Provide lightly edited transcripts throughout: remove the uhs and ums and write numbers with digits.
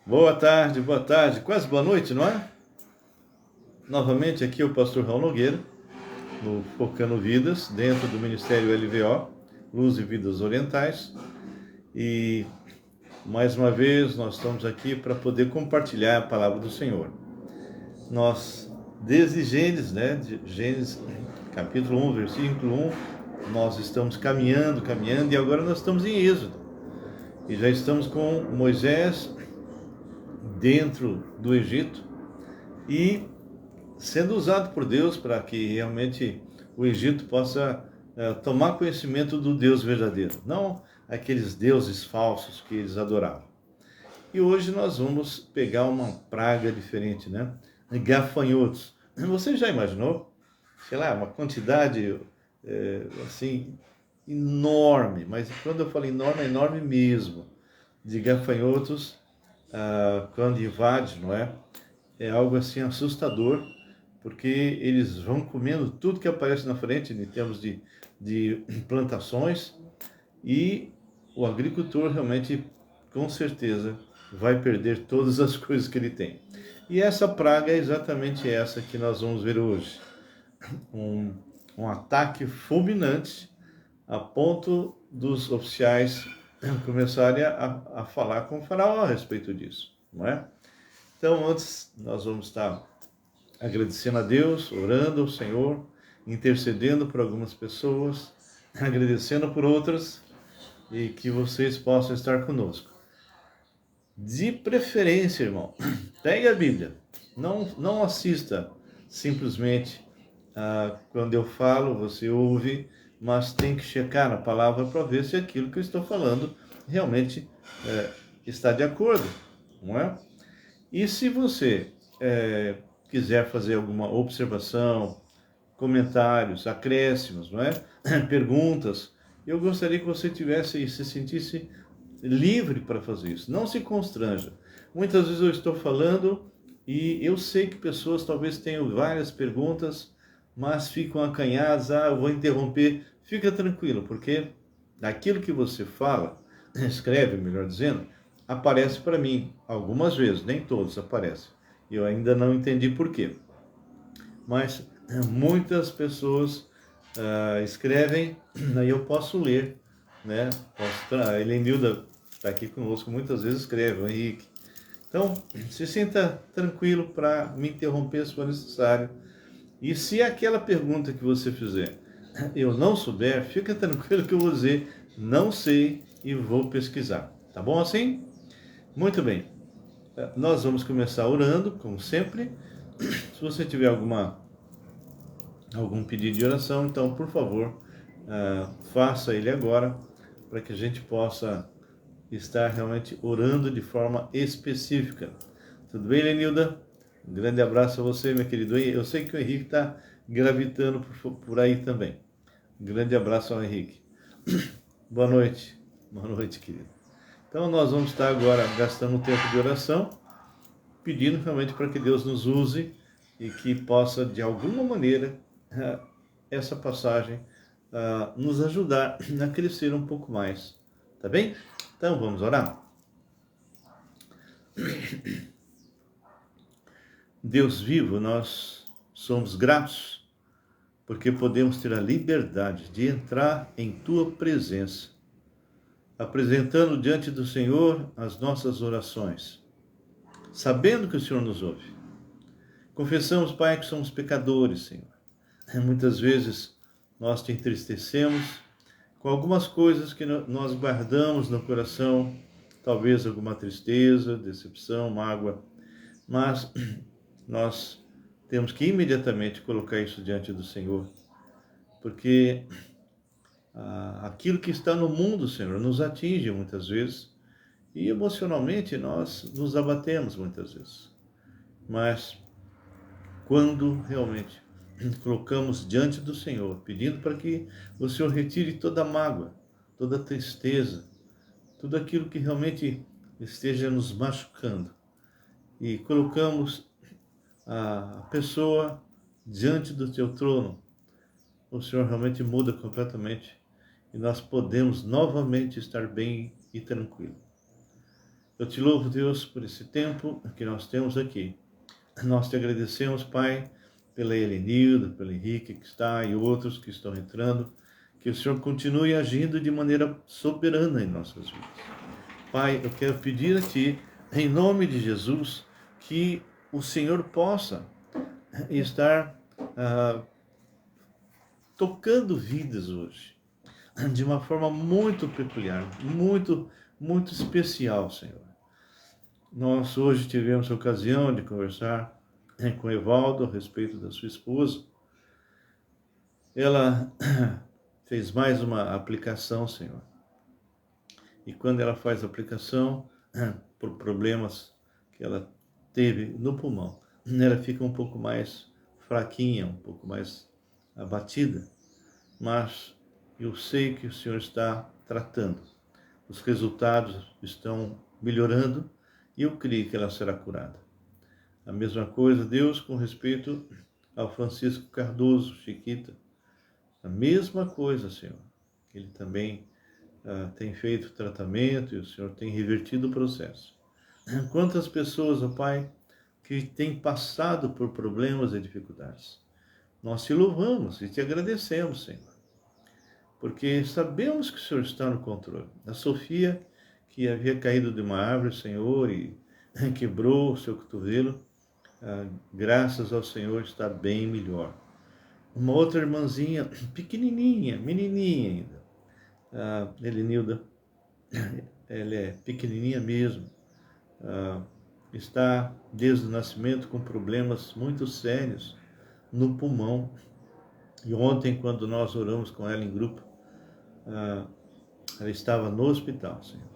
Boa tarde, quase boa noite, não é? Novamente aqui o pastor Raul Nogueira, no Focando Vidas, dentro do Ministério LVO, Luz e Vidas Orientais. E mais uma vez nós estamos aqui para poder compartilhar a palavra do Senhor. Nós, desde Gênesis, de Gênesis capítulo 1, versículo 1, nós estamos caminhando e agora nós estamos em Êxodo. E já estamos com Moisés dentro do Egito e sendo usado por Deus para que realmente o Egito possa tomar conhecimento do Deus verdadeiro, não aqueles deuses falsos que eles adoravam. E hoje nós vamos pegar uma praga diferente, né? Gafanhotos. Você já imaginou? Sei lá, uma quantidade assim enorme, mas quando eu falo enorme, é enorme mesmo, de gafanhotos quando invade, não é? É algo assim assustador, porque eles vão comendo tudo que aparece na frente em termos de plantações, e o agricultor realmente, com certeza, vai perder todas as coisas que ele tem. E essa praga é exatamente essa que nós vamos ver hoje. Um ataque fulminante a ponto dos oficiais começarem a falar com o faraó a respeito disso, não é? Então, antes, nós vamos estar agradecendo a Deus, orando ao Senhor, intercedendo por algumas pessoas, agradecendo por outras, e que vocês possam estar conosco. De preferência, irmão, pegue a Bíblia. Não assista simplesmente quando eu falo, você ouve, mas tem que checar a palavra para ver se aquilo que eu estou falando realmente está de acordo, não é? E se você quiser fazer alguma observação, comentários, acréscimos, não é? Perguntas, eu gostaria que você tivesse e se sentisse livre para fazer isso. Não se constranja. Muitas vezes eu estou falando e eu sei que pessoas talvez tenham várias perguntas, mas ficam acanhadas, eu vou interromper. Fica tranquilo, porque aquilo que você fala, escreve, melhor dizendo, aparece para mim algumas vezes, nem todos aparecem. Eu ainda não entendi por quê. Mas muitas pessoas escrevem e eu posso ler, né? A Helenilda está aqui conosco, muitas vezes escreve, o Henrique. Então, se sinta tranquilo para me interromper se for necessário. E se aquela pergunta que você fizer eu não souber, fica tranquilo que eu vou dizer não sei e vou pesquisar. Tá bom assim? Muito bem. Nós vamos começar orando, como sempre. Se você tiver algum pedido de oração, então, por favor, faça ele agora, para que a gente possa estar realmente orando de forma específica. Tudo bem, Lenilda? Um grande abraço a você, meu querido. Eu sei que o Henrique está gravitando por aí também. Um grande abraço ao Henrique. Boa noite. Boa noite, querido. Então, nós vamos estar agora gastando um tempo de oração, pedindo realmente para que Deus nos use e que possa, de alguma maneira, essa passagem nos ajudar a crescer um pouco mais. Tá bem? Então, vamos orar? Deus vivo, nós somos gratos porque podemos ter a liberdade de entrar em Tua presença, apresentando diante do Senhor as nossas orações, sabendo que o Senhor nos ouve. Confessamos, Pai, que somos pecadores, Senhor. Muitas vezes nós te entristecemos com algumas coisas que nós guardamos no coração, talvez alguma tristeza, decepção, mágoa, mas nós temos que imediatamente colocar isso diante do Senhor, porque aquilo que está no mundo, Senhor, nos atinge muitas vezes e emocionalmente nós nos abatemos muitas vezes. Mas quando realmente colocamos diante do Senhor, pedindo para que o Senhor retire toda a mágoa, toda a tristeza, tudo aquilo que realmente esteja nos machucando, e colocamos a pessoa diante do teu trono, o Senhor realmente muda completamente e nós podemos novamente estar bem e tranquilo. Eu te louvo, Deus, por esse tempo que nós temos aqui. Nós te agradecemos, Pai, pela Helenilda, pelo Henrique que está e outros que estão entrando. Que o Senhor continue agindo de maneira soberana em nossas vidas. Pai, eu quero pedir a Ti, em nome de Jesus, que o Senhor possa estar tocando vidas hoje, de uma forma muito peculiar, muito especial, Senhor. Nós hoje tivemos a ocasião de conversar com o Evaldo a respeito da sua esposa. Ela fez mais uma aplicação, Senhor. E quando ela faz a aplicação, por problemas que ela teve no pulmão, ela fica um pouco mais fraquinha, um pouco mais abatida. Mas eu sei que o Senhor está tratando. Os resultados estão melhorando e eu creio que ela será curada. A mesma coisa, Deus, com respeito ao Francisco Cardoso, Chiquita. A mesma coisa, Senhor. Ele também tem feito tratamento e o Senhor tem revertido o processo. Quantas pessoas, ó Pai, que têm passado por problemas e dificuldades. Nós te louvamos e te agradecemos, Senhor, porque sabemos que o Senhor está no controle. A Sofia, que havia caído de uma árvore, Senhor, e quebrou o seu cotovelo, graças ao Senhor está bem melhor. Uma outra irmãzinha, pequenininha, menininha ainda, a Helenilda, ela é pequenininha mesmo, está desde o nascimento com problemas muito sérios no pulmão. E ontem, quando nós oramos com ela em grupo, ela estava no hospital, Senhor.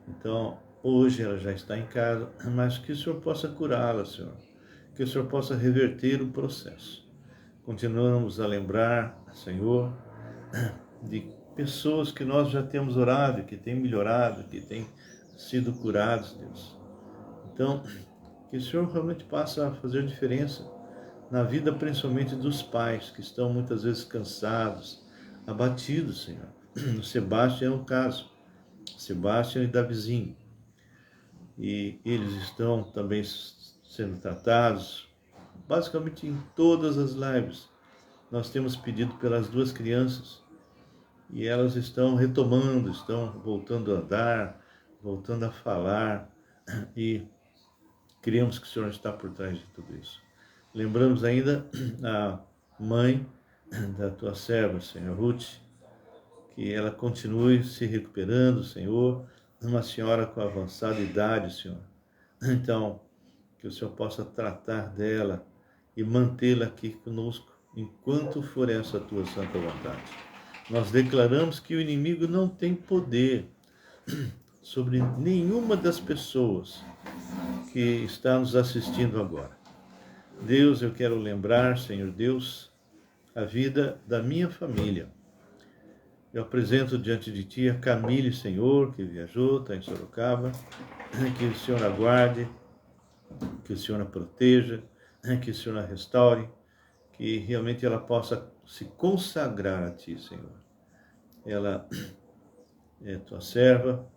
Então, hoje ela já está em casa, mas que o Senhor possa curá-la, Senhor. Que o Senhor possa reverter o processo. Continuamos a lembrar, Senhor, de pessoas que nós já temos orado, que têm melhorado, que têm sido curados, Deus. Então, que o Senhor realmente possa fazer diferença na vida, principalmente dos pais, que estão muitas vezes cansados, abatidos, Senhor. O Sebastião é o caso. Sebastião e Davizinho. E eles estão também sendo tratados, basicamente em todas as lives. Nós temos pedido pelas duas crianças e elas estão retomando, estão voltando a andar, voltando a falar e cremos que o Senhor está por trás de tudo isso. Lembramos ainda a mãe da tua serva, Senhor Ruth, que ela continue se recuperando, Senhor, uma senhora com avançada idade, Senhor. Então, que o Senhor possa tratar dela e mantê-la aqui conosco, enquanto for essa a tua santa vontade. Nós declaramos que o inimigo não tem poder sobre nenhuma das pessoas que está nos assistindo agora. Deus, eu quero lembrar, Senhor Deus, a vida da minha família. Eu apresento diante de Ti a Camille, Senhor, que viajou, está em Sorocaba. Que o Senhor a guarde, que o Senhor a proteja, que o Senhor a restaure, que realmente ela possa se consagrar a Ti, Senhor. Ela é Tua serva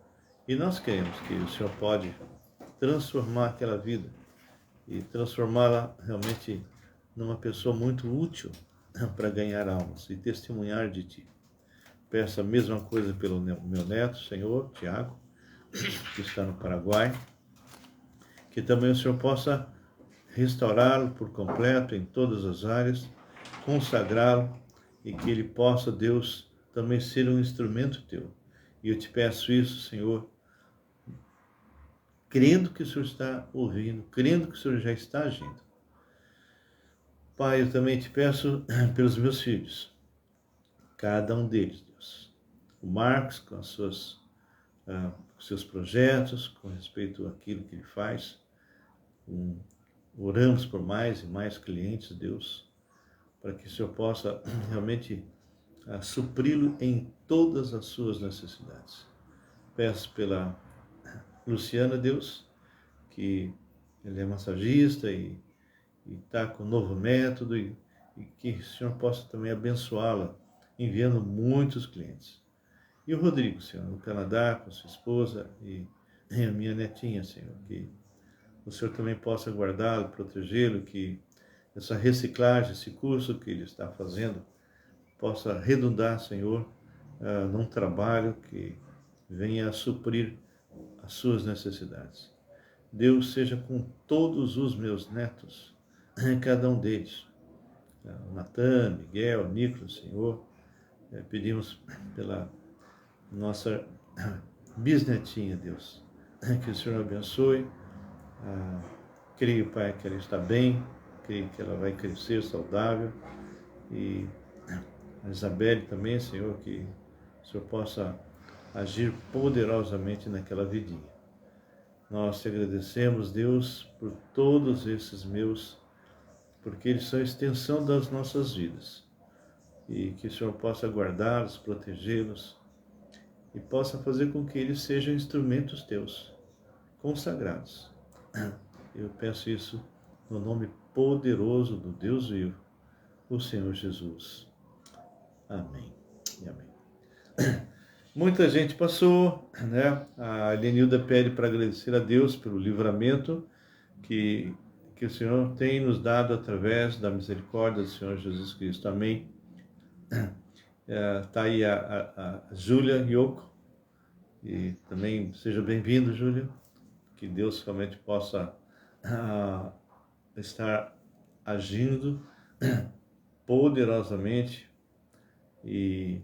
e nós queremos que o Senhor pode transformar aquela vida e transformá-la realmente numa pessoa muito útil para ganhar almas e testemunhar de Ti. Peço a mesma coisa pelo meu neto, Senhor, Tiago, que está no Paraguai, que também o Senhor possa restaurá-lo por completo em todas as áreas, consagrá-lo e que ele possa, Deus, também ser um instrumento Teu. E eu te peço isso, Senhor, crendo que o Senhor está ouvindo, crendo que o Senhor já está agindo. Pai, eu também te peço pelos meus filhos, cada um deles, Deus. O Marcos, com os seus projetos, com respeito àquilo que ele faz. Oramos por mais e mais clientes, Deus, para que o Senhor possa realmente supri-lo em todas as suas necessidades. Peço pela Luciana, Deus, que ele é massagista e está com um novo método e que o Senhor possa também abençoá-la, enviando muitos clientes. E o Rodrigo, Senhor, no Canadá, com sua esposa e e a minha netinha, Senhor, que o Senhor também possa guardá-lo, protegê-lo, que essa reciclagem, esse curso que ele está fazendo, possa redundar, Senhor, num trabalho que venha a suprir as suas necessidades. Deus seja com todos os meus netos, cada um deles. Natan, Miguel, Nicolas, Senhor, pedimos pela nossa bisnetinha, Deus, que o Senhor abençoe. Creio, Pai, que ela está bem, creio que ela vai crescer saudável. E a Isabelle também, Senhor, que o Senhor possa agir poderosamente naquela vidinha. Nós te agradecemos, Deus, por todos esses meus, porque eles são a extensão das nossas vidas. E que o Senhor possa guardá-los, protegê-los e possa fazer com que eles sejam instrumentos teus, consagrados. Eu peço isso no nome poderoso do Deus vivo, o Senhor Jesus. Amém e amém. Muita gente passou, né? A Elenilda pede para agradecer a Deus pelo livramento que o Senhor tem nos dado através da misericórdia do Senhor Jesus Cristo. Amém. Está aí a Júlia Yoko, e também seja bem-vindo, Júlia, que Deus realmente possa estar agindo poderosamente e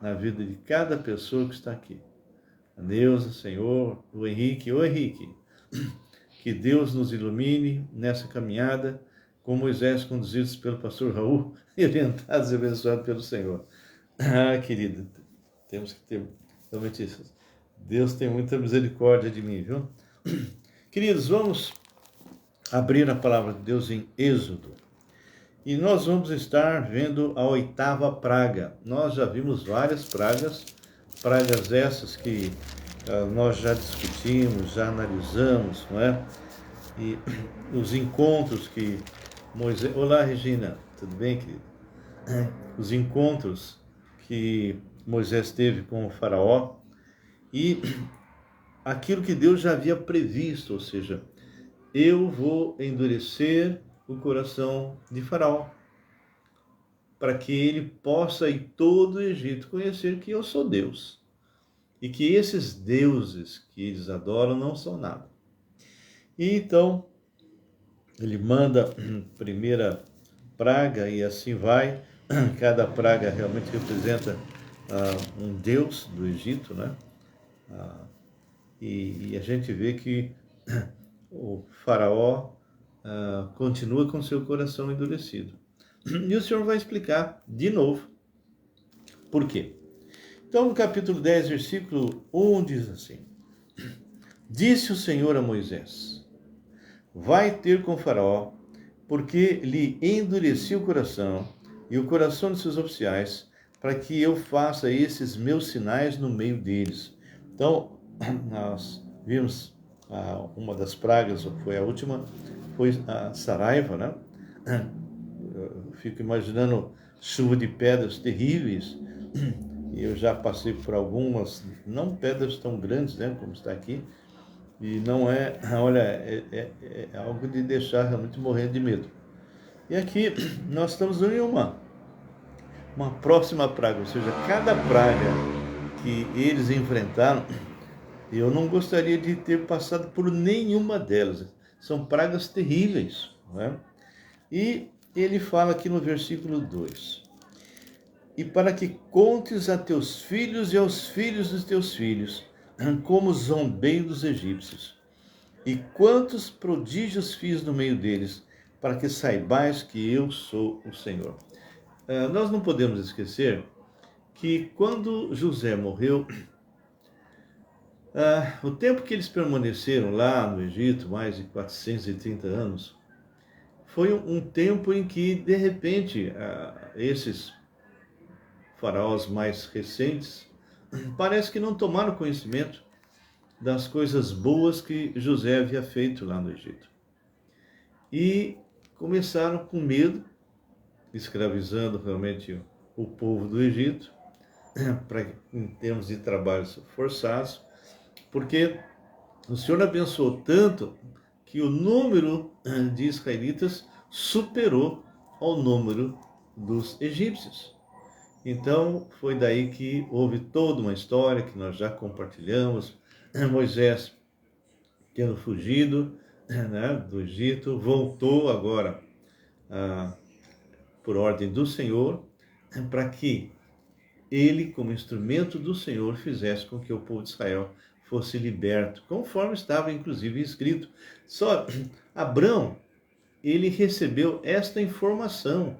na vida de cada pessoa que está aqui. A Neuza, Senhor, o Henrique, que Deus nos ilumine nessa caminhada, com Moisés conduzidos pelo pastor Raul e orientados e abençoados pelo Senhor. Querido, temos que ter realmente isso. Deus tem muita misericórdia de mim, viu? Queridos, vamos abrir a palavra de Deus em Êxodo. E nós vamos estar vendo a 8ª praga. Nós já vimos várias pragas essas que nós já discutimos, já analisamos, não é? E os encontros que Moisés... Olá, Regina, tudo bem, querida? Os encontros que Moisés teve com o faraó e aquilo que Deus já havia previsto, ou seja, eu vou endurecer o coração de faraó, para que ele possa em todo o Egito conhecer que eu sou Deus, e que esses deuses que eles adoram não são nada. E então, ele manda a primeira praga, e assim vai. Cada praga realmente representa um deus do Egito, né? E a gente vê que o faraó continua com seu coração endurecido. E o Senhor vai explicar de novo por quê. Então, no capítulo 10, versículo 1, diz assim: Disse o Senhor a Moisés: Vai ter com Faraó, porque lhe endureci o coração e o coração de seus oficiais, para que eu faça esses meus sinais no meio deles. Então, nós vimos uma das pragas, foi a última, foi a saraiva, né? Eu fico imaginando chuva de pedras terríveis, e eu já passei por algumas, não pedras tão grandes, né, como está aqui, e não é, olha, é algo de deixar realmente morrendo de medo. E aqui nós estamos em uma próxima praga, ou seja, cada praga que eles enfrentaram, eu não gostaria de ter passado por nenhuma delas. São pragas terríveis, não é? E ele fala aqui no versículo 2: E para que contes a teus filhos e aos filhos dos teus filhos, como zombei dos egípcios, e quantos prodígios fiz no meio deles, para que saibais que eu sou o Senhor. Nós não podemos esquecer que quando José morreu, o tempo que eles permaneceram lá no Egito, mais de 430 anos, foi um tempo em que, de repente, esses faraós mais recentes parece que não tomaram conhecimento das coisas boas que José havia feito lá no Egito. E começaram com medo, escravizando realmente o povo do Egito, em termos de trabalhos forçados, porque o Senhor abençoou tanto que o número de israelitas superou ao número dos egípcios. Então, foi daí que houve toda uma história que nós já compartilhamos. Moisés, tendo fugido, né, do Egito, voltou agora por ordem do Senhor, para que ele, como instrumento do Senhor, fizesse com que o povo de Israel fosse liberto, conforme estava inclusive escrito. Só Abrão, ele recebeu esta informação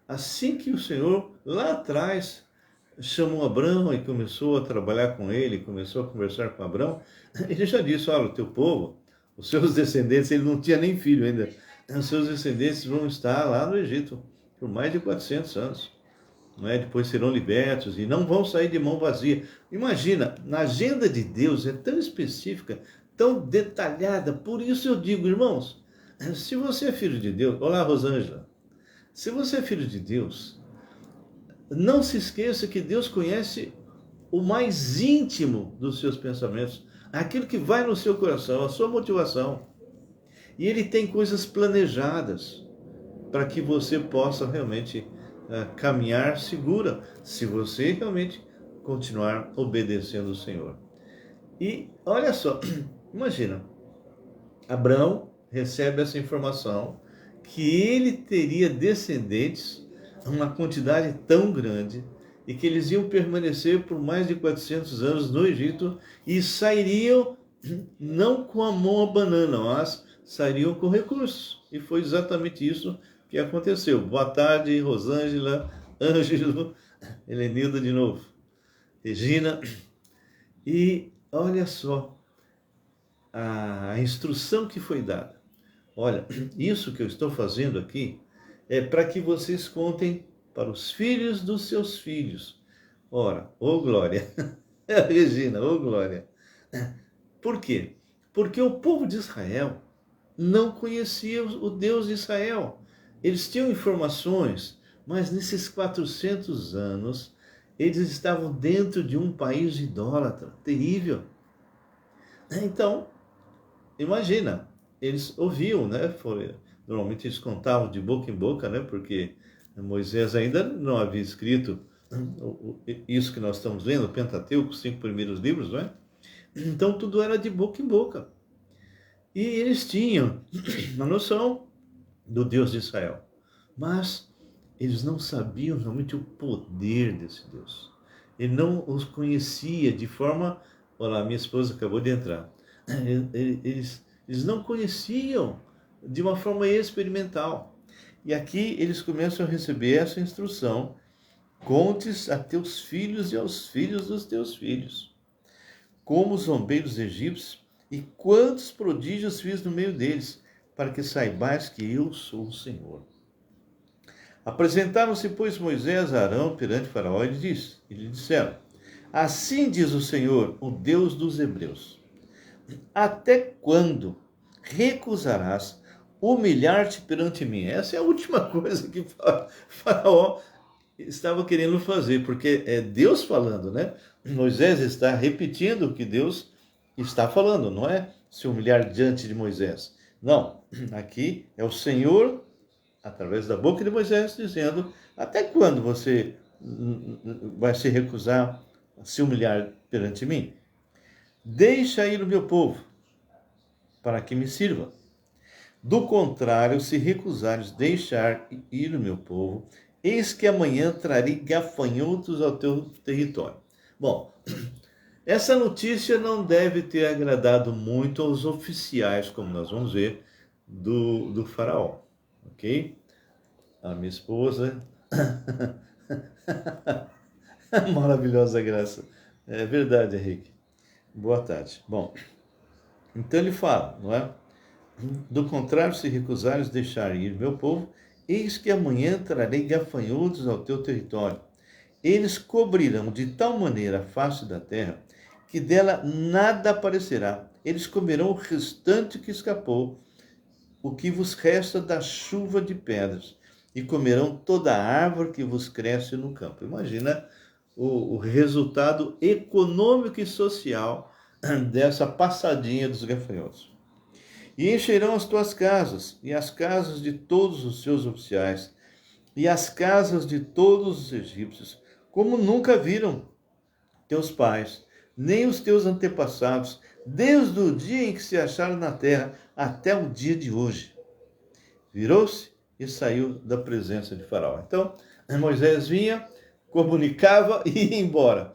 assim que o Senhor, lá atrás, chamou Abrão e começou a trabalhar com ele, começou a conversar com Abrão, ele já disse: olha, o teu povo, os seus descendentes, ele não tinha nem filho ainda, os seus descendentes vão estar lá no Egito por mais de 400 anos. Não é? Depois serão libertos e não vão sair de mão vazia. Imagina, na agenda de Deus é tão específica, tão detalhada. Por isso eu digo, irmãos, se você é filho de Deus, olá Rosângela, se você é filho de Deus, não se esqueça que Deus conhece o mais íntimo dos seus pensamentos, aquilo que vai no seu coração, a sua motivação. E Ele tem coisas planejadas para que você possa realmente caminhar segura, se você realmente continuar obedecendo o Senhor. E olha só, imagina, Abraão recebe essa informação que ele teria descendentes, uma quantidade tão grande, e que eles iam permanecer por mais de 400 anos no Egito e sairiam não com a mão a banana, mas sairiam com recursos. E foi exatamente isso que aconteceu. Boa tarde, Rosângela, Ângelo, Helenilda de novo, Regina. E olha só a instrução que foi dada. Olha, isso que eu estou fazendo aqui é para que vocês contem para os filhos dos seus filhos. Ora, ô glória, Regina, ô glória. Por quê? Porque o povo de Israel não conhecia o Deus de Israel. Eles tinham informações, mas nesses 400 anos, eles estavam dentro de um país idólatra, terrível. Então, imagina, eles ouviam, né? Normalmente eles contavam de boca em boca, né? Porque Moisés ainda não havia escrito isso que nós estamos lendo, o Pentateuco, os 5 primeiros livros, não é? Então tudo era de boca em boca. E eles tinham uma noção do Deus de Israel, mas eles não sabiam realmente o poder desse Deus. Ele não os conhecia de forma... Olha, minha esposa acabou de entrar. Eles não conheciam de uma forma experimental. E aqui eles começam a receber essa instrução: contes a teus filhos e aos filhos dos teus filhos, como zombei dos egípcios, e quantos prodígios fiz no meio deles, para que saibais que eu sou o Senhor. Apresentaram-se, pois, Moisés a Arão perante Faraó e lhe disseram: assim diz o Senhor, o Deus dos hebreus: até quando recusarás humilhar-te perante mim? Essa é a última coisa que Faraó estava querendo fazer, porque é Deus falando, né? Moisés está repetindo o que Deus está falando, não é se humilhar diante de Moisés. Não, aqui é o Senhor, através da boca de Moisés, dizendo: até quando você vai se recusar a se humilhar perante mim? Deixa ir o meu povo, para que me sirva. Do contrário, se recusares deixar ir o meu povo, eis que amanhã trarei gafanhotos ao teu território. Bom, essa notícia não deve ter agradado muito aos oficiais, como nós vamos ver, do faraó, ok? A minha esposa, maravilhosa graça. É verdade, Henrique. Boa tarde. Bom, então ele fala, não é? Do contrário, se recusares deixar ir meu povo, eis que amanhã trarei gafanhotos ao teu território. Eles cobrirão de tal maneira a face da terra, que dela nada aparecerá. Eles comerão o restante que escapou, o que vos resta da chuva de pedras, e comerão toda a árvore que vos cresce no campo. Imagina o resultado econômico e social dessa passadinha dos gafanhotos. E encherão as tuas casas, e as casas de todos os seus oficiais, e as casas de todos os egípcios, como nunca viram teus pais, nem os teus antepassados, desde o dia em que se acharam na terra até o dia de hoje. Virou-se e saiu da presença de Faraó. Então, Moisés vinha, comunicava e ia embora.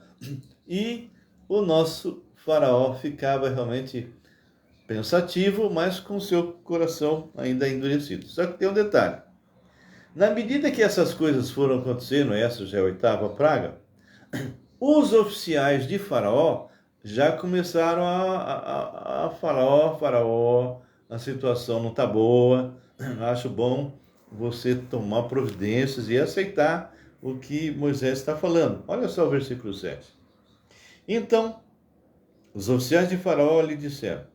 E o nosso Faraó ficava realmente pensativo, mas com seu coração ainda endurecido. Só que tem um detalhe. Na medida que essas coisas foram acontecendo, essa já é a oitava praga, os oficiais de Faraó já começaram a Faraó, a situação não está boa, acho bom você tomar providências e aceitar o que Moisés está falando. Olha só o versículo 7. Então, os oficiais de Faraó lhe disseram: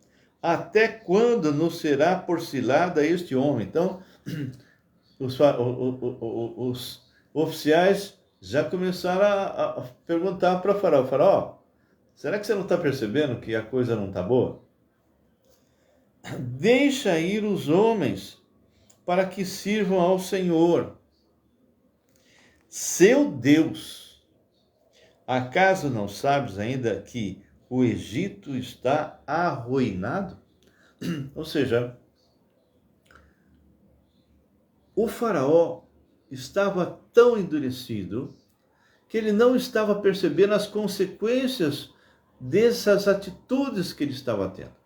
até quando nos será por cilada este homem? Então, os oficiais já começaram a perguntar para Faraó: Faraó, será que você não está percebendo que a coisa não está boa? Deixa ir os homens para que sirvam ao Senhor, seu Deus. Acaso não sabes ainda que o Egito está arruinado? Ou seja, o Faraó estava tão endurecido que ele não estava percebendo as consequências dessas atitudes que ele estava tendo.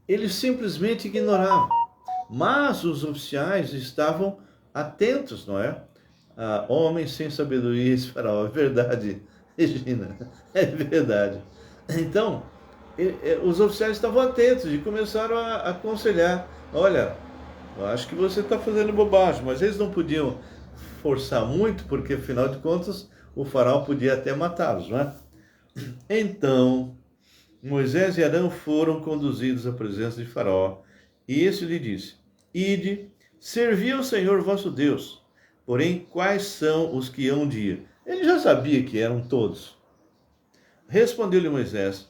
Ele simplesmente ignorava. Mas os oficiais estavam atentos, não é? Homens sem sabedoria, esse Faraó. É verdade, Regina, é verdade. Então, os oficiais estavam atentos e começaram a aconselhar: olha, eu acho que você está fazendo bobagem, mas eles não podiam forçar muito, porque afinal de contas o Faraó podia até matá-los, não é? Então, Moisés e Arão foram conduzidos à presença de Faraó, e este lhe disse: ide, servi ao Senhor vosso Deus. Porém, quais são os que hão de ir? Ele já sabia que eram todos. Respondeu-lhe Moisés: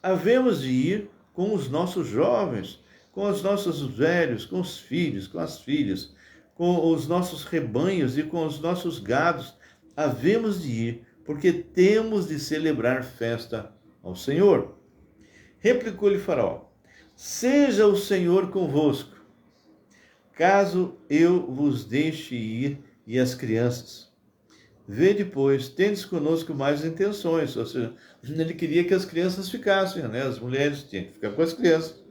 havemos de ir com os nossos jovens, com os nossos velhos, com os filhos, com as filhas, com os nossos rebanhos e com os nossos gados. Havemos de ir, porque temos de celebrar festa ao Senhor. Replicou-lhe Faraó: seja o Senhor convosco, caso eu vos deixe ir e as crianças. Vede, pois, tendes conosco mais intenções. Ou seja, ele queria que as crianças ficassem, né? As mulheres tinham que ficar com as crianças.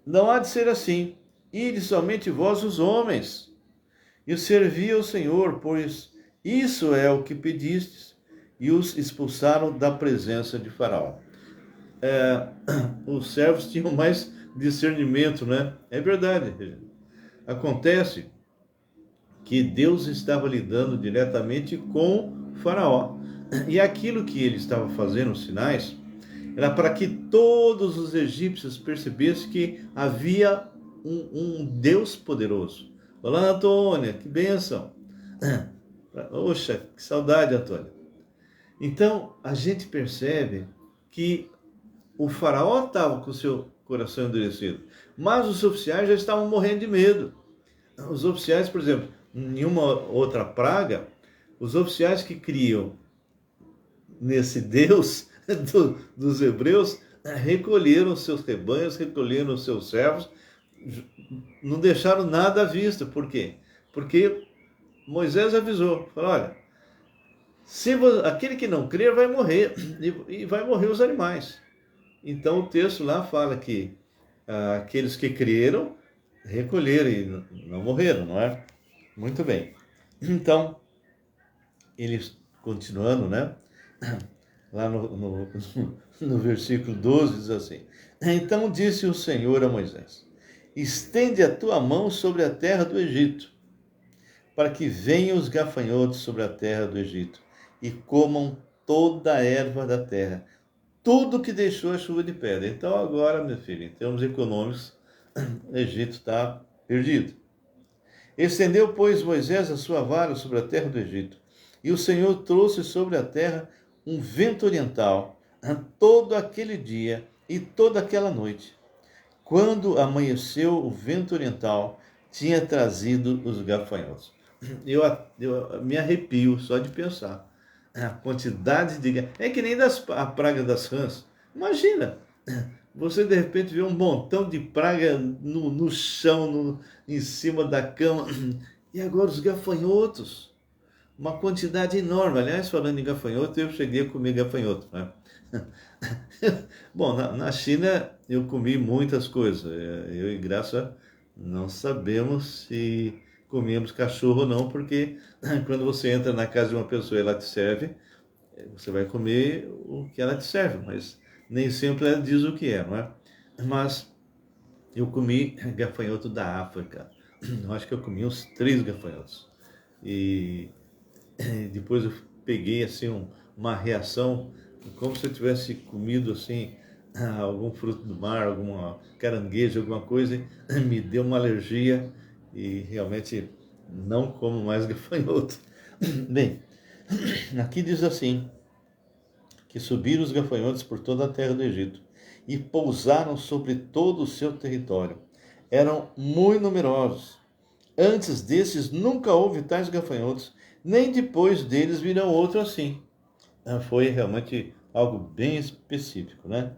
Não há de ser assim. Ide somente vós os homens, e servi ao Senhor, pois isso é o que pedistes. E os expulsaram da presença de Faraó. Os servos tinham mais discernimento, né? É verdade. Acontece que Deus estava lidando diretamente com Faraó. E aquilo que ele estava fazendo, os sinais, era para que todos os egípcios percebessem que havia um Deus poderoso. Olá, Antônia, que bênção. Oxa, que saudade, Antônia. Então, a gente percebe que o Faraó estava com o seu coração endurecido, mas os oficiais já estavam morrendo de medo. Os oficiais, por exemplo, em uma outra praga, os oficiais que criam nesse Deus dos hebreus recolheram seus rebanhos, recolheram os seus servos, não deixaram nada à vista. Por quê? Porque Moisés avisou, falou: olha, aquele que não crer vai morrer, e vai morrer os animais. Então o texto lá fala que aqueles que creram recolheram e não morreram, não é? Muito bem. Então, eles, continuando, né? Lá no versículo 12 diz assim: então disse o Senhor a Moisés: estende a tua mão sobre a terra do Egito, para que venham os gafanhotos sobre a terra do Egito e comam toda a erva da terra, tudo que deixou a chuva de pedra. Então agora, meu filho, em termos econômicos, o Egito está perdido. Estendeu, pois, Moisés a sua vara sobre a terra do Egito, e o Senhor trouxe sobre a terra um vento oriental, todo aquele dia e toda aquela noite. Quando amanheceu, o vento oriental tinha trazido os gafanhotos. Eu me arrepio só de pensar. A quantidade de. É que nem a praga das rãs. Imagina, você de repente vê um montão de praga no chão, em cima da cama. E agora os gafanhotos. Uma quantidade enorme. Aliás, falando em gafanhoto, eu cheguei a comer gafanhoto, né? Bom, na China eu comi muitas coisas. Eu e Graça não sabemos se comíamos cachorro ou não, porque quando você entra na casa de uma pessoa e ela te serve, você vai comer o que ela te serve, mas nem sempre ela diz o que é, não é? Mas eu comi gafanhoto da África. Eu acho que eu comi uns 3 gafanhotos. E depois eu peguei assim uma reação como se eu tivesse comido assim algum fruto do mar, alguma caranguejo, alguma coisa, me deu uma alergia e realmente não como mais gafanhoto. Bem, aqui diz assim, que subiram os gafanhotos por toda a terra do Egito e pousaram sobre todo o seu território. Eram muito numerosos. Antes desses nunca houve tais gafanhotos, nem depois deles virão outro assim. Foi realmente algo bem específico, né?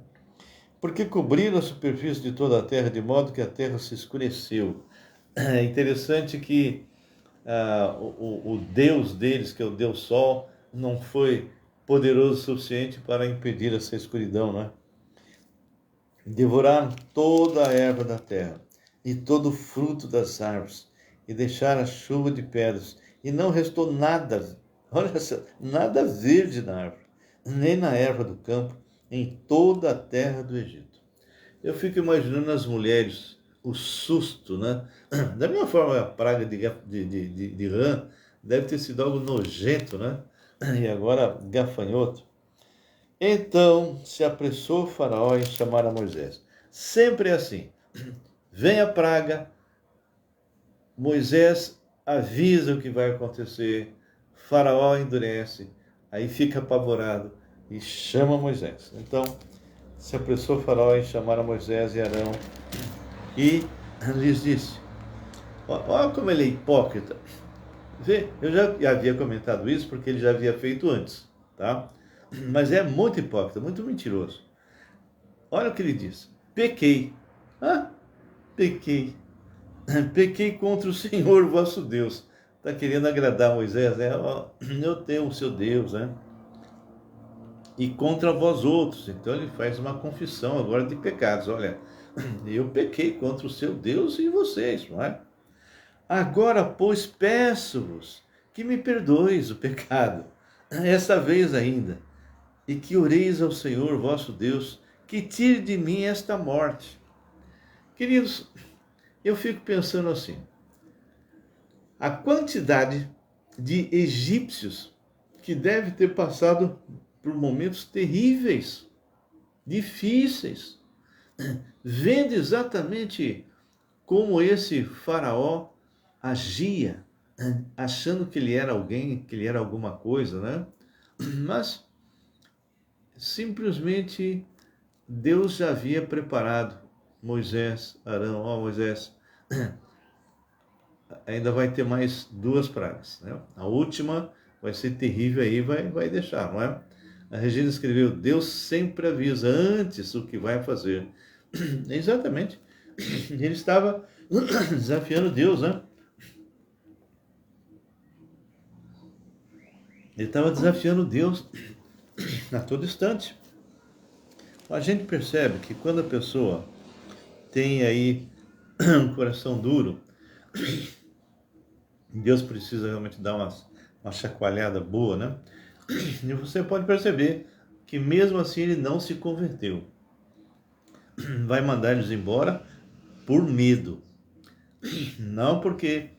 Porque cobriram a superfície de toda a terra, de modo que a terra se escureceu. É interessante que o Deus deles, que é o Deus Sol, não foi poderoso o suficiente para impedir essa escuridão, né? Devoraram toda a erva da terra e todo o fruto das árvores e deixaram a chuva de pedras e não restou nada, olha só, nada verde na árvore, nem na erva do campo, em toda a terra do Egito. Eu fico imaginando as mulheres, o susto, né? Da mesma forma, a praga de rã deve ter sido algo nojento, né? E agora, gafanhoto. Então se apressou o Faraó em chamar a Moisés. Sempre é assim. Vem a praga, Moisés avisa o que vai acontecer, Faraó endurece, aí fica apavorado e chama Moisés. Então se apressou o Faraó em chamar a Moisés e Arão e lhes disse: olha como ele é hipócrita. Vê, eu já havia comentado isso porque ele já havia feito antes, tá? Mas é muito hipócrita, muito mentiroso. Olha o que ele diz: pequei. Ah, pequei. Pequei contra o Senhor vosso Deus. Está querendo agradar Moisés, né? Eu tenho o seu Deus, né? E contra vós outros. Então ele faz uma confissão agora de pecados. Olha, eu pequei contra o seu Deus e vocês, não é? Agora, pois, peço-vos que me perdoeis o pecado, esta vez ainda, e que oreis ao Senhor vosso Deus, que tire de mim esta morte. Queridos, eu fico pensando assim, a quantidade de egípcios que deve ter passado por momentos terríveis, difíceis, vendo exatamente como esse faraó agia, achando que ele era alguém, que ele era alguma coisa, né? Mas simplesmente Deus já havia preparado Moisés, Arão, Moisés, ainda vai ter mais 2 pragas, né? A última vai ser terrível aí, vai deixar, não é? A Regina escreveu: Deus sempre avisa antes o que vai fazer. Exatamente. Ele estava desafiando Deus, né? Ele estava desafiando Deus a todo instante. A gente percebe que quando a pessoa tem aí um coração duro, Deus precisa realmente dar uma chacoalhada boa, né? E você pode perceber que mesmo assim ele não se converteu. Vai mandar eles embora por medo. Não porque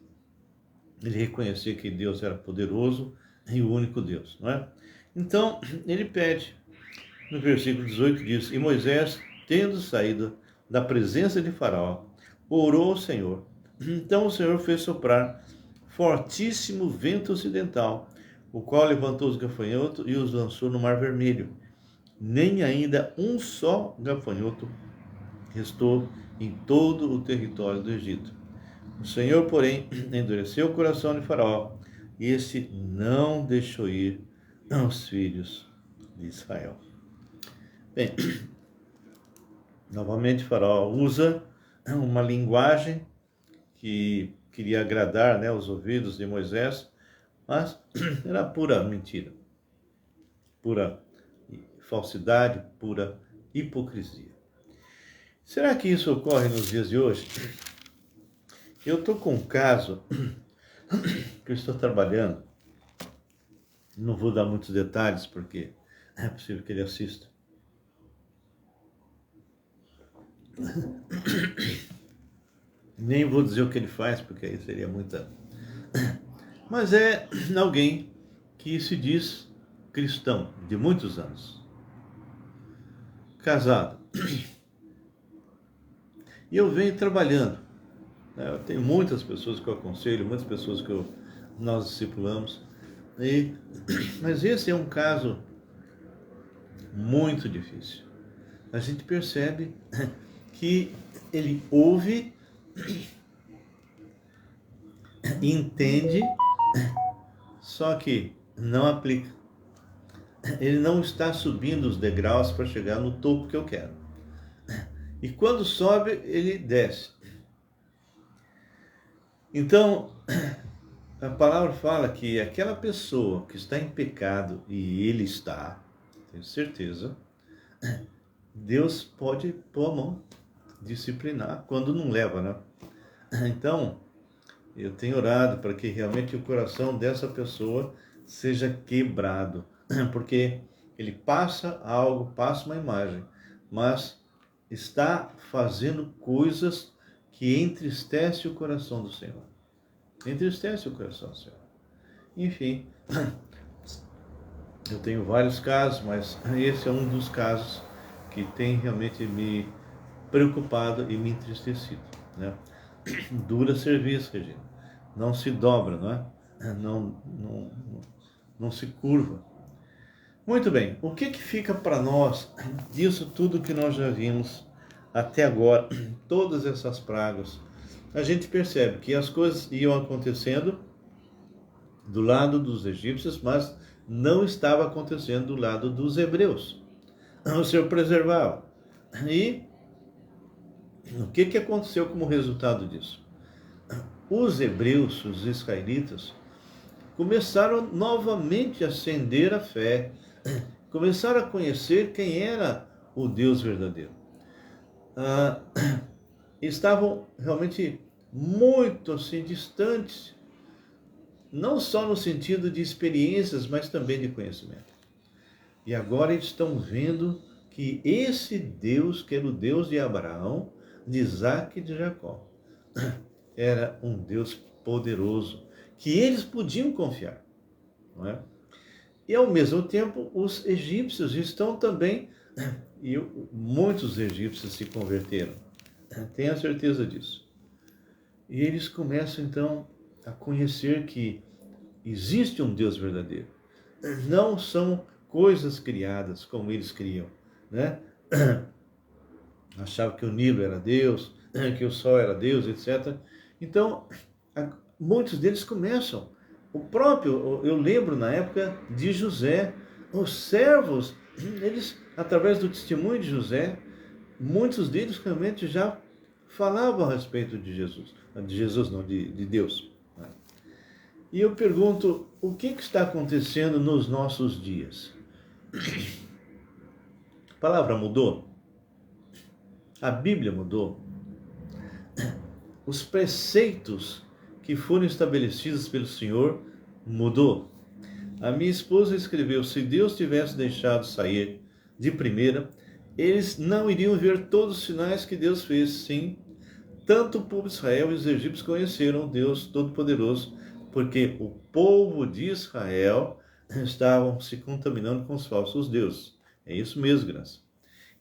ele reconhecia que Deus era poderoso e o único Deus, não é? Então, ele pede. No versículo 18 diz: E Moisés, tendo saído da presença de Faraó, orou ao Senhor. Então o Senhor fez soprar fortíssimo vento ocidental, o qual levantou os gafanhotos e os lançou no Mar Vermelho. nem ainda um só gafanhoto restou em todo o território do Egito. O Senhor, porém, endureceu o coração de Faraó, e este não deixou ir os filhos de Israel. Bem, novamente Faraó usa uma linguagem que queria agradar, né, os ouvidos de Moisés, mas era pura mentira, pura falsidade, pura hipocrisia. Será que isso ocorre nos dias de hoje? Eu estou com um caso que eu estou trabalhando, não vou dar muitos detalhes porque é possível que ele assista. Nem vou dizer o que ele faz, porque aí seria muita... Mas é alguém que se diz cristão, de muitos anos. Casado. E eu venho trabalhando. Eu tenho muitas pessoas que eu aconselho, muitas pessoas que nós discipulamos. Mas esse é um caso muito difícil. A gente percebe que ele ouve, entende, só que não aplica. Ele não está subindo os degraus para chegar no topo que eu quero. E quando sobe, ele desce. Então, a palavra fala que aquela pessoa que está em pecado, e ele está, tenho certeza, Deus pode pôr a mão, disciplinar, quando não leva, né? Então, eu tenho orado para que realmente o coração dessa pessoa seja quebrado, porque ele passa algo, passa uma imagem, mas está fazendo coisas que entristece o coração do Senhor. Entristece o coração do Senhor. Enfim, eu tenho vários casos, mas esse é um dos casos que tem realmente me preocupado e me entristecido, né? Dura serviço, Regina. Não se dobra, não é? Não se curva. Muito bem, o que fica para nós disso tudo que nós já vimos até agora, todas essas pragas? A gente percebe que as coisas iam acontecendo do lado dos egípcios, mas não estava acontecendo do lado dos hebreus. O Senhor preservava. E o que aconteceu como resultado disso? Os hebreus, os israelitas, começaram novamente a acender a fé, começaram a conhecer quem era o Deus verdadeiro. Estavam realmente muito assim distantes, não só no sentido de experiências, mas também de conhecimento. E agora eles estão vendo que esse Deus, que era o Deus de Abraão, de Isaac e de Jacó, era um Deus poderoso, que eles podiam confiar, não é? E ao mesmo tempo os egípcios estão também, e muitos egípcios se converteram, tenha certeza disso. E eles começam então a conhecer que existe um Deus verdadeiro. Não são coisas criadas como eles criam, né? Achavam que o Nilo era Deus, que o sol era Deus, etc. Então, muitos deles começam. Eu lembro na época de José, os servos, eles, através do testemunho de José, muitos deles realmente já falavam a respeito de Jesus. De Jesus não, de Deus. E eu pergunto, o que está acontecendo nos nossos dias? A palavra mudou? A Bíblia mudou? Os preceitos que foram estabelecidos pelo Senhor mudou? A minha esposa escreveu, se Deus tivesse deixado sair de primeira, eles não iriam ver todos os sinais que Deus fez. Sim, tanto o povo de Israel e os egípcios conheceram o Deus Todo-Poderoso, porque o povo de Israel estavam se contaminando com os falsos deuses. É isso mesmo, Graça.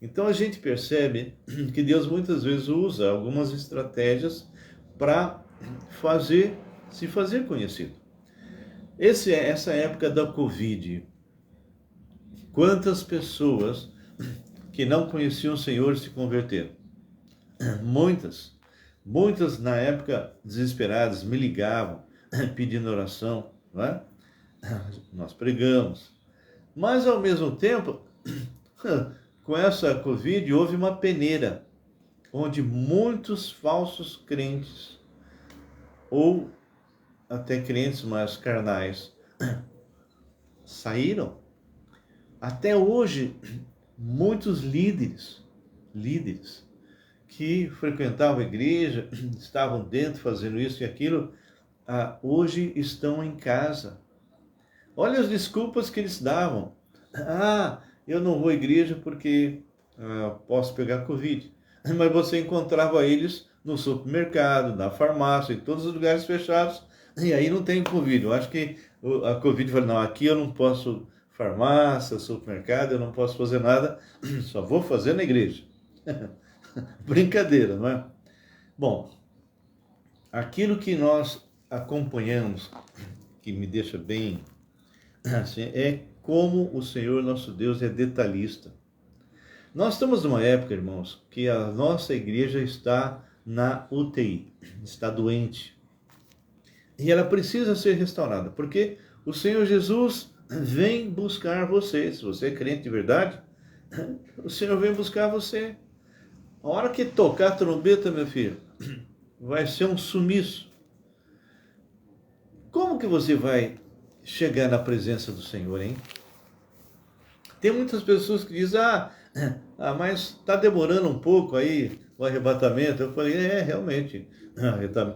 Então a gente percebe que Deus muitas vezes usa algumas estratégias para se fazer conhecido. Essa época da Covid, Quantas pessoas que não conheciam o Senhor se converteram? Muitas. Muitas, na época, desesperadas, me ligavam, pedindo oração, não é? Nós pregamos. Mas, ao mesmo tempo, com essa Covid, houve uma peneira, onde muitos falsos crentes, ou até crentes mais carnais, saíram. Até hoje, muitos líderes que frequentavam a igreja, estavam dentro fazendo isso e aquilo, hoje estão em casa. Olha as desculpas que eles davam. Eu não vou à igreja porque posso pegar Covid. Mas você encontrava eles no supermercado, na farmácia, em todos os lugares fechados, e aí não tem Covid. Eu acho que a Covid fala, não, aqui eu não posso farmácia, supermercado, eu não posso fazer nada, só vou fazer na igreja. Brincadeira, não é? Bom, aquilo que nós acompanhamos, que me deixa bem assim, é como o Senhor nosso Deus é detalhista. Nós estamos numa época, irmãos, que a nossa igreja está na UTI, está doente. E ela precisa ser restaurada, porque o Senhor Jesus vem buscar você. Se você é crente de verdade, o Senhor vem buscar você. A hora que tocar a trombeta, meu filho, vai ser um sumiço. Como que você vai chegar na presença do Senhor, hein? Tem muitas pessoas que dizem, mas está demorando um pouco aí o arrebatamento. Eu falei, realmente,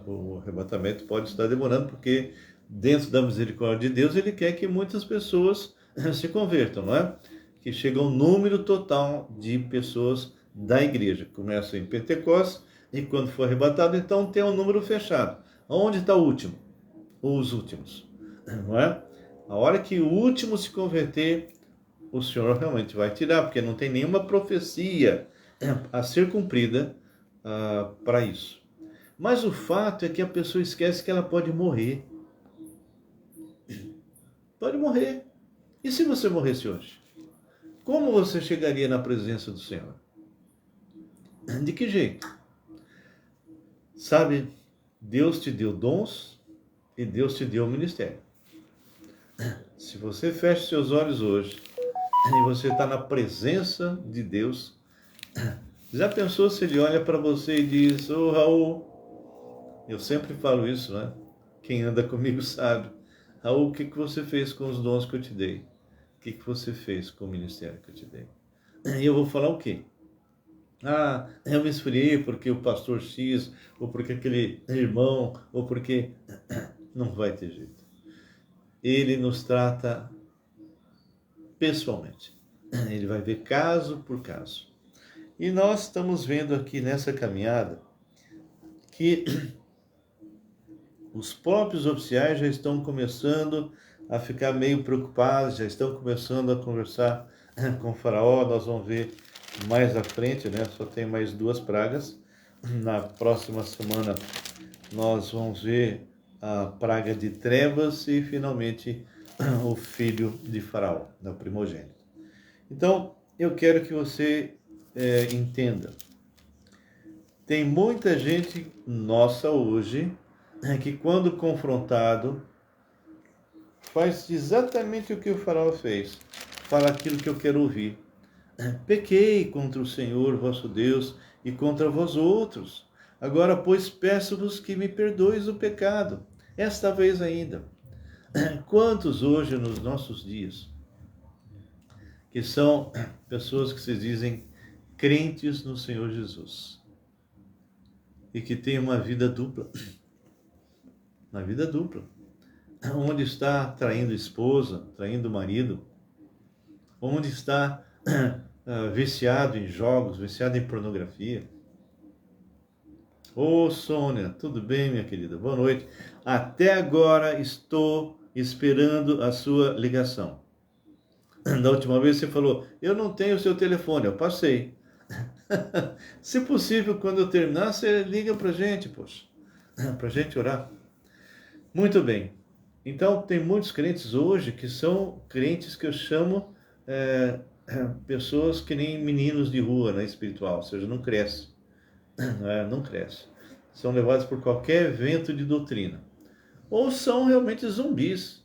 o arrebatamento pode estar demorando, porque dentro da misericórdia de Deus, Ele quer que muitas pessoas se convertam, não é? Que chega um número total de pessoas da igreja. Começa em Pentecostes, e quando for arrebatado, então tem um número fechado. Onde está o último? Ou os últimos, não é? A hora que o último se converter, o Senhor realmente vai tirar, porque não tem nenhuma profecia a ser cumprida para isso. Mas o fato é que a pessoa esquece que ela pode morrer. Pode morrer. E se você morresse hoje? Como você chegaria na presença do Senhor? De que jeito? Sabe, Deus te deu dons e Deus te deu o ministério. Se você fecha seus olhos hoje e você está na presença de Deus, já pensou se Ele olha para você e diz, Raul, eu sempre falo isso, né? Quem anda comigo sabe. Raul, o que você fez com os dons que eu te dei? O que você fez com o ministério que eu te dei? E eu vou falar o quê? Eu me esfriei porque o pastor X, ou porque aquele irmão, ou porque... Não vai ter jeito. Ele nos trata pessoalmente. Ele vai ver caso por caso. E nós estamos vendo aqui nessa caminhada que os próprios oficiais já estão começando a ficar meio preocupados, já estão começando a conversar com o faraó. Nós vamos ver mais à frente, né? Só tem mais 2 pragas. Na próxima semana nós vamos ver a praga de trevas e finalmente o filho de faraó, o primogênito. Então, eu quero que você entenda. Tem muita gente nossa hoje que quando confrontado faz exatamente o que o faraó fez. Fala aquilo que eu quero ouvir. Pequei contra o Senhor vosso Deus e contra vós outros. Agora, pois, peço-vos que me perdoes o pecado, esta vez ainda. Quantos hoje nos nossos dias, que são pessoas que se dizem crentes no Senhor Jesus, e que têm uma vida dupla, onde está traindo esposa, traindo marido, onde está viciado em jogos, viciado em pornografia. Sônia, tudo bem, minha querida? Boa noite. Até agora estou esperando a sua ligação. Da última vez você falou, eu não tenho o seu telefone, eu passei. Se possível, quando eu terminar, você liga pra gente, poxa, pra gente orar. Muito bem. Então, tem muitos crentes hoje que são crentes que eu chamo pessoas que nem meninos de rua, né, espiritual, ou seja, não cresce, não cresce. São levados por qualquer vento de doutrina. Ou são realmente zumbis.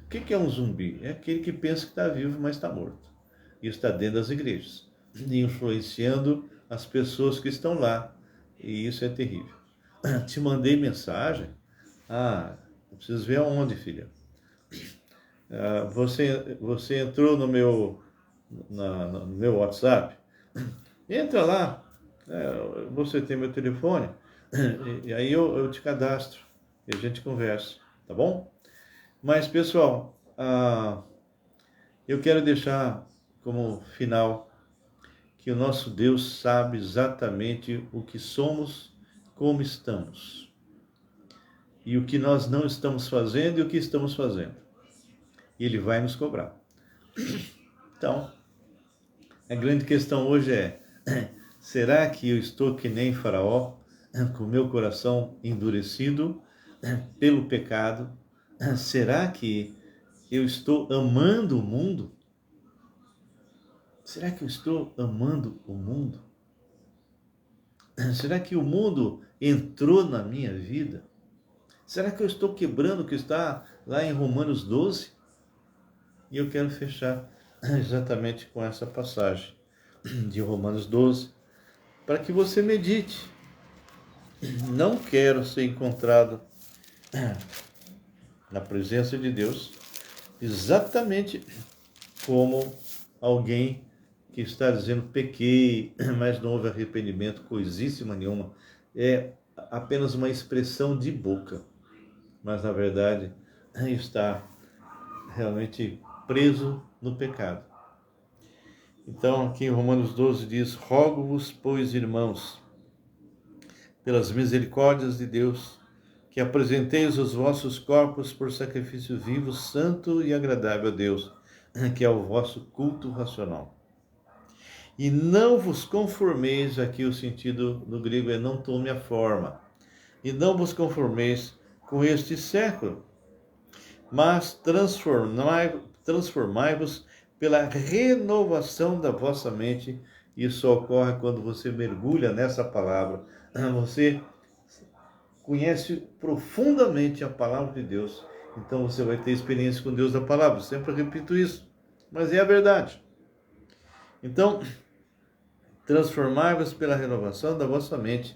O que é um zumbi? É aquele que pensa que está vivo, mas está morto. E está dentro das igrejas, influenciando as pessoas que estão lá. E isso é terrível. Te mandei mensagem. Eu preciso ver aonde, filha. Você entrou no meu WhatsApp? Entra lá. Você tem meu telefone. E aí eu te cadastro. E a gente conversa. Tá bom? Mas, pessoal, eu quero deixar como final que o nosso Deus sabe exatamente o que somos, como estamos, e o que nós não estamos fazendo e o que estamos fazendo. E Ele vai nos cobrar. Então, a grande questão hoje será que eu estou que nem Faraó, com meu coração endurecido pelo pecado? Será que eu estou amando o mundo? Será que eu estou amando o mundo? Será que o mundo entrou na minha vida? Será que eu estou quebrando o que está lá em Romanos 12? E eu quero fechar exatamente com essa passagem de Romanos 12, para que você medite. Não quero ser encontrado na presença de Deus exatamente como alguém que está dizendo pequei, mas não houve arrependimento, coisíssima nenhuma. É apenas uma expressão de boca, mas na verdade está realmente preso no pecado. Então, aqui em Romanos 12 diz: rogo-vos, pois, irmãos, pelas misericórdias de Deus, que apresenteis os vossos corpos por sacrifício vivo, santo e agradável a Deus, que é o vosso culto racional. E não vos conformeis, aqui o sentido do grego é não tome a forma, e não vos conformeis com este século, mas transformai-vos pela renovação da vossa mente. Isso ocorre quando você mergulha nessa palavra, você conhece profundamente a palavra de Deus, então você vai ter experiência com Deus da palavra. Eu sempre repito isso, mas é a verdade. Então, transformai-vos pela renovação da vossa mente.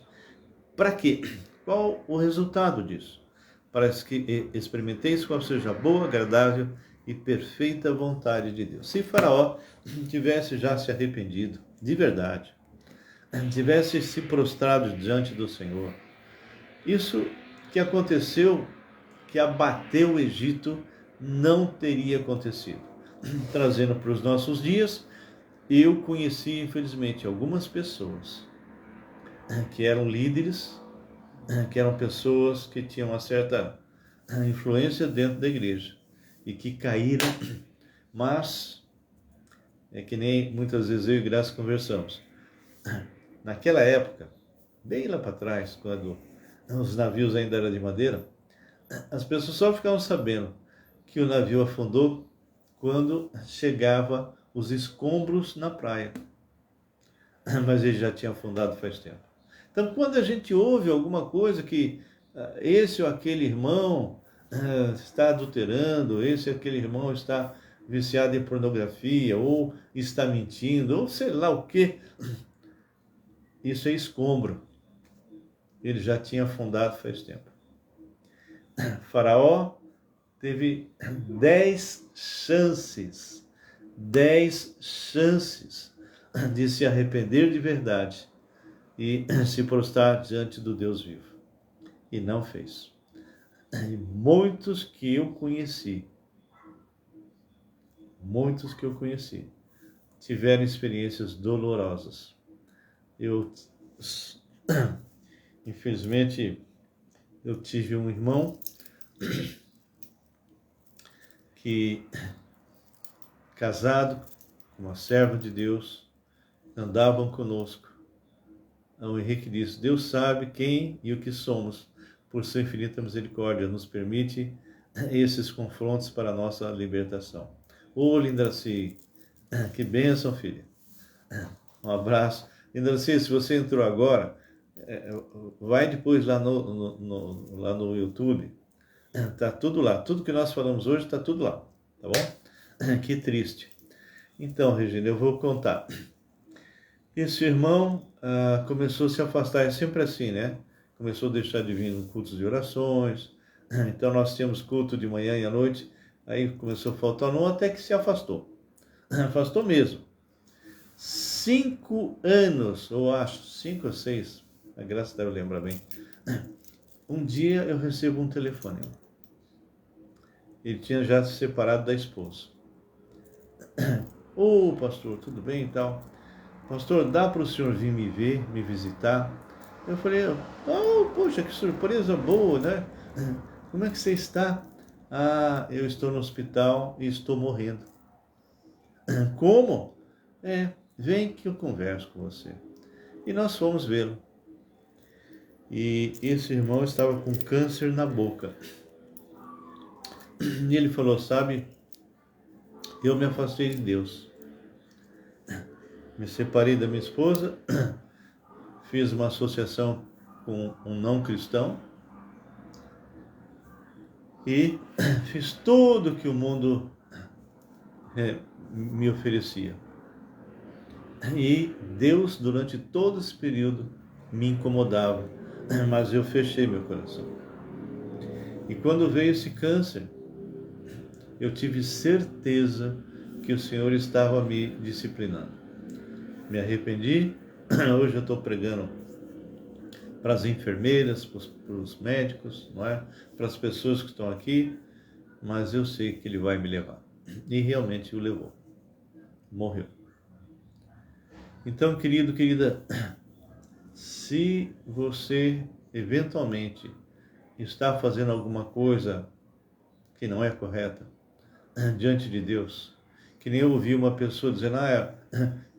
Para quê? Qual o resultado disso? Para que experimenteis qual seja a boa, agradável e perfeita vontade de Deus. Se Faraó tivesse já se arrependido, de verdade, tivesse se prostrado diante do Senhor, isso que aconteceu, que abateu o Egito, não teria acontecido. Trazendo para os nossos dias, eu conheci, infelizmente, algumas pessoas que eram líderes, que eram pessoas que tinham uma certa influência dentro da igreja e que caíram, mas é que nem muitas vezes eu e Graça conversamos. Naquela época, bem lá para trás, quando os navios ainda eram de madeira, as pessoas só ficavam sabendo que o navio afundou quando chegava os escombros na praia. Mas ele já tinha afundado faz tempo. Então, quando a gente ouve alguma coisa que esse ou aquele irmão está adulterando, esse ou aquele irmão está viciado em pornografia, ou está mentindo, ou sei lá o que, isso é escombro. Ele já tinha afundado faz tempo. Faraó teve 10 chances de se arrepender de verdade e se prostrar diante do Deus vivo. E não fez. E muitos que eu conheci, tiveram experiências dolorosas. Infelizmente, eu tive um irmão que, casado com uma serva de Deus, andavam conosco. O Henrique disse: Deus sabe quem e o que somos, por sua infinita misericórdia, nos permite esses confrontos para a nossa libertação. Ô, Lindraci, que bênção, filha. Um abraço. Lindraci, se você entrou agora, vai depois lá lá no YouTube. Tá tudo lá. Tudo que nós falamos hoje está tudo lá. Tá bom? Que triste. Então, Regina, eu vou contar. Esse irmão começou a se afastar, é sempre assim, né? Começou a deixar de vir em cultos de orações. Então nós tínhamos culto de manhã e à noite. Aí começou a faltar um, até que se afastou. Afastou mesmo. 5 anos, eu acho, 5 ou 6, a Graça deve lembrar bem. Um dia eu recebo um telefone. Ele tinha já se separado da esposa. Ô, pastor, tudo bem e tal? Pastor, dá para o senhor vir me ver, me visitar? Eu falei, oh, poxa, que surpresa boa, né? Como é que você está? Ah, eu estou no hospital e estou morrendo. Como? Vem que eu converso com você. E nós fomos vê-lo. E esse irmão estava com câncer na boca. E ele falou, sabe, eu me afastei de Deus. Me separei da minha esposa, fiz uma associação com um não cristão e fiz tudo que o mundo me oferecia. E Deus, durante todo esse período, me incomodava, mas eu fechei meu coração. E quando veio esse câncer, eu tive certeza que o Senhor estava me disciplinando. Me arrependi, hoje eu estou pregando para as enfermeiras, para os médicos, não é? Para as pessoas que estão aqui, mas eu sei que Ele vai me levar. E realmente o levou. Morreu. Então, querido, querida, se você eventualmente está fazendo alguma coisa que não é correta diante de Deus, que nem eu ouvi uma pessoa dizendo,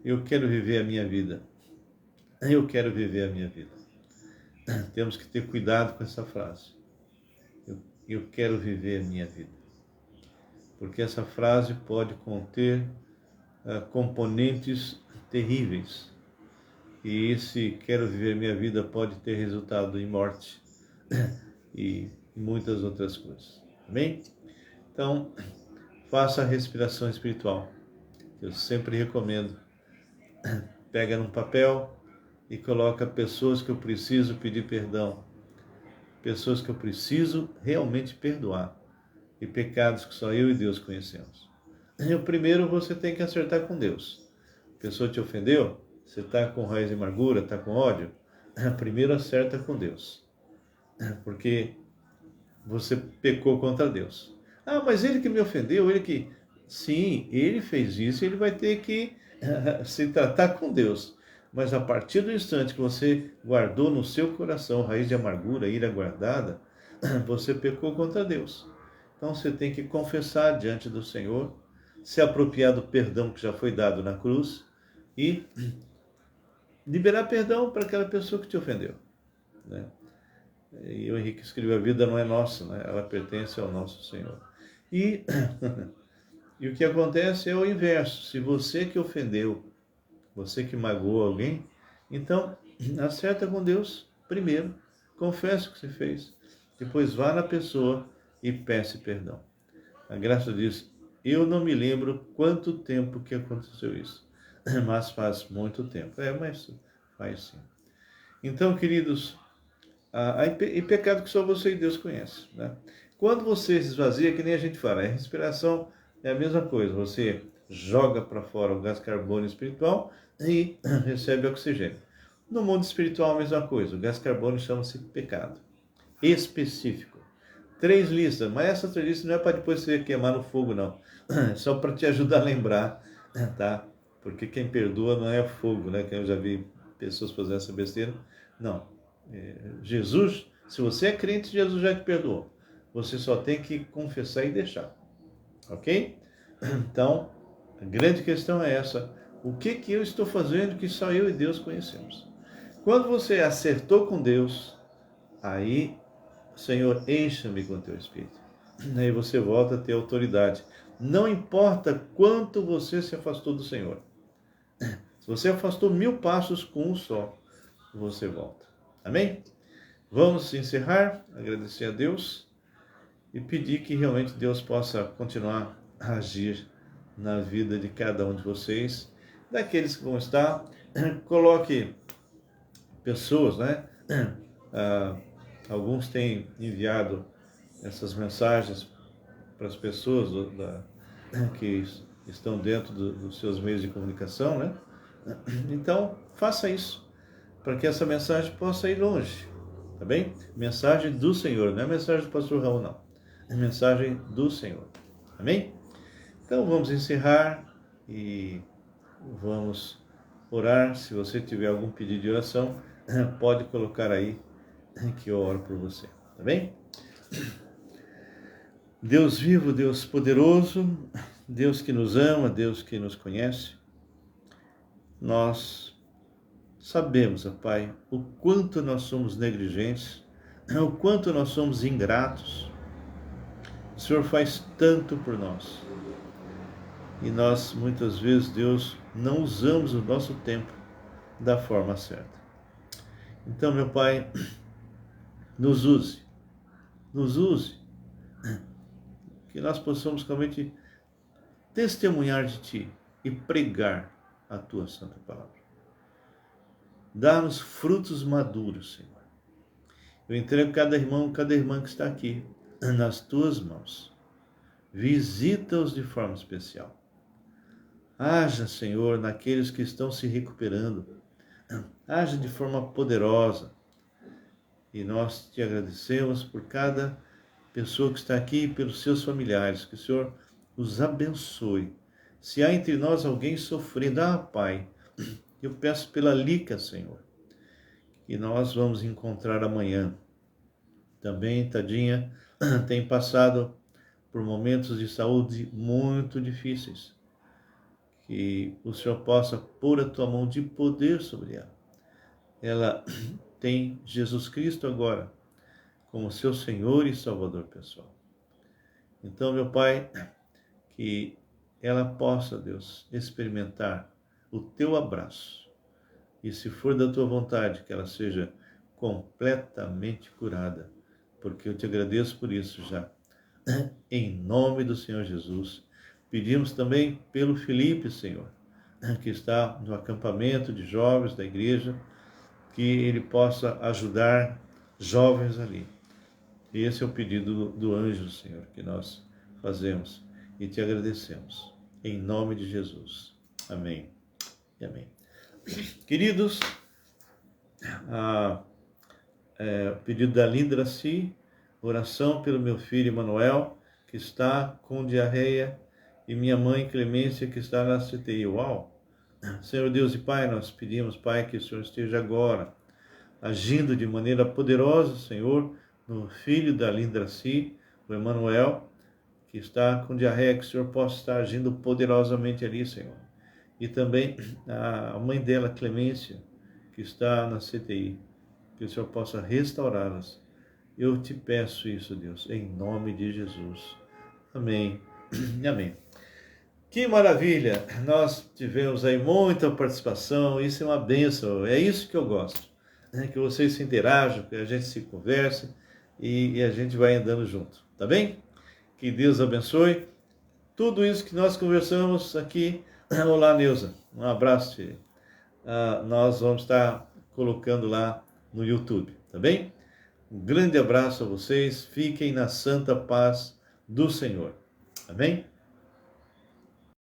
eu quero viver a minha vida. Eu quero viver a minha vida. Temos que ter cuidado com essa frase. Eu quero viver a minha vida. Porque essa frase pode conter componentes terríveis. E esse quero viver a minha vida pode ter resultado em morte e muitas outras coisas. Amém? Então, faça a respiração espiritual. Eu sempre recomendo. Pega num papel e coloca pessoas que eu preciso pedir perdão. Pessoas que eu preciso realmente perdoar. E pecados que só eu e Deus conhecemos. E o primeiro você tem que acertar com Deus. A pessoa te ofendeu? Você está com raiz de amargura, está com ódio? Primeiro acerta com Deus. Porque você pecou contra Deus. Ah, mas ele que me ofendeu, ele que... Sim, ele fez isso e ele vai ter que se tratar com Deus. Mas a partir do instante que você guardou no seu coração raiz de amargura, ira guardada, você pecou contra Deus. Então você tem que confessar diante do Senhor, se apropriar do perdão que já foi dado na cruz e liberar perdão para aquela pessoa que te ofendeu, né? E o Henrique escreveu, a vida não é nossa, né? Ela pertence ao nosso Senhor. E o que acontece é o inverso. Se você que ofendeu, você que magoou alguém, então acerta com Deus primeiro, confessa o que você fez, depois vá na pessoa e peça perdão. A graça diz, eu não me lembro quanto tempo que aconteceu isso, mas faz muito tempo. Mas faz sim. Então, queridos, e pecado que só você e Deus conhecem, né? Quando você se esvazia, que nem a gente fala, a respiração é a mesma coisa, você joga para fora o gás carbônico espiritual e recebe oxigênio. No mundo espiritual, a mesma coisa, o gás carbônico chama-se pecado específico. 3 listas, mas essa 3 listas não é para depois você queimar no fogo, não. É só para te ajudar a lembrar, tá? Porque quem perdoa não é fogo, né? Que eu já vi pessoas fazendo essa besteira. Não. Jesus, se você é crente, Jesus já te perdoou. Você só tem que confessar e deixar. Ok? Então, a grande questão é essa. O que eu estou fazendo que só eu e Deus conhecemos? Quando você acertou com Deus, aí, Senhor, encha-me com teu Espírito. Aí você volta a ter autoridade. Não importa quanto você se afastou do Senhor. Se você afastou 1000 passos com um só, você volta. Amém? Vamos encerrar, agradecer a Deus e pedir que realmente Deus possa continuar a agir na vida de cada um de vocês, daqueles que vão estar. Coloque pessoas, né? Alguns têm enviado essas mensagens para as pessoas que estão dentro dos seus meios de comunicação, né? Então, faça isso, para que essa mensagem possa ir longe, tá bem? Mensagem do Senhor, não é mensagem do pastor Raul, não. É mensagem do Senhor, amém? Então, vamos encerrar e vamos orar. Se você tiver algum pedido de oração, pode colocar aí que eu oro por você, tá bem? Deus vivo, Deus poderoso, Deus que nos ama, Deus que nos conhece, nós sabemos, ó Pai, o quanto nós somos negligentes, o quanto nós somos ingratos. O Senhor faz tanto por nós. E nós, muitas vezes, Deus, não usamos o nosso tempo da forma certa. Então, meu Pai, nos use, que nós possamos realmente testemunhar de Ti e pregar a Tua Santa Palavra. Dá-nos frutos maduros, Senhor. Eu entrego cada irmão, cada irmã que está aqui nas Tuas mãos. Visita-os de forma especial. Haja, Senhor, naqueles que estão se recuperando. Haja de forma poderosa. E nós Te agradecemos por cada pessoa que está aqui e pelos seus familiares. Que o Senhor os abençoe. Se há entre nós alguém sofrendo, Pai, eu peço pela Lica, Senhor, que nós vamos encontrar amanhã. Também, tadinha, tem passado por momentos de saúde muito difíceis. Que o Senhor possa pôr a Tua mão de poder sobre ela. Ela tem Jesus Cristo agora como seu Senhor e Salvador pessoal. Então, meu Pai, que ela possa, Deus, experimentar o Teu abraço. E se for da Tua vontade, que ela seja completamente curada, porque eu Te agradeço por isso já. Em nome do Senhor Jesus. Pedimos também pelo Felipe, Senhor, que está no acampamento de jovens da igreja, que ele possa ajudar jovens ali. E esse é o pedido do anjo, Senhor, que nós fazemos e Te agradecemos. Em nome de Jesus. Amém e amém. Queridos, pedido da Linda Si, oração pelo meu filho Emanuel, que está com diarreia, e minha mãe Clemência, que está na CTI. Uau! Senhor Deus e Pai, nós pedimos, Pai, que o Senhor esteja agora agindo de maneira poderosa, Senhor, no filho da Linda Si, o Emanuel, que está com diarreia, que o Senhor possa estar agindo poderosamente ali, Senhor. E também a mãe dela, Clemência, que está na CTI, que o Senhor possa restaurá-las. Eu Te peço isso, Deus, em nome de Jesus. Amém. Amém. Que maravilha! Nós tivemos aí muita participação, isso é uma bênção, é isso que eu gosto, né? Que vocês se interajam, que a gente se converse e a gente vai andando junto, tá bem? Que Deus abençoe. Tudo isso que nós conversamos aqui. Olá, Neuza, um abraço, filha. Nós vamos estar colocando lá no YouTube, tá bem? Um grande abraço a vocês, fiquem na santa paz do Senhor. Amém?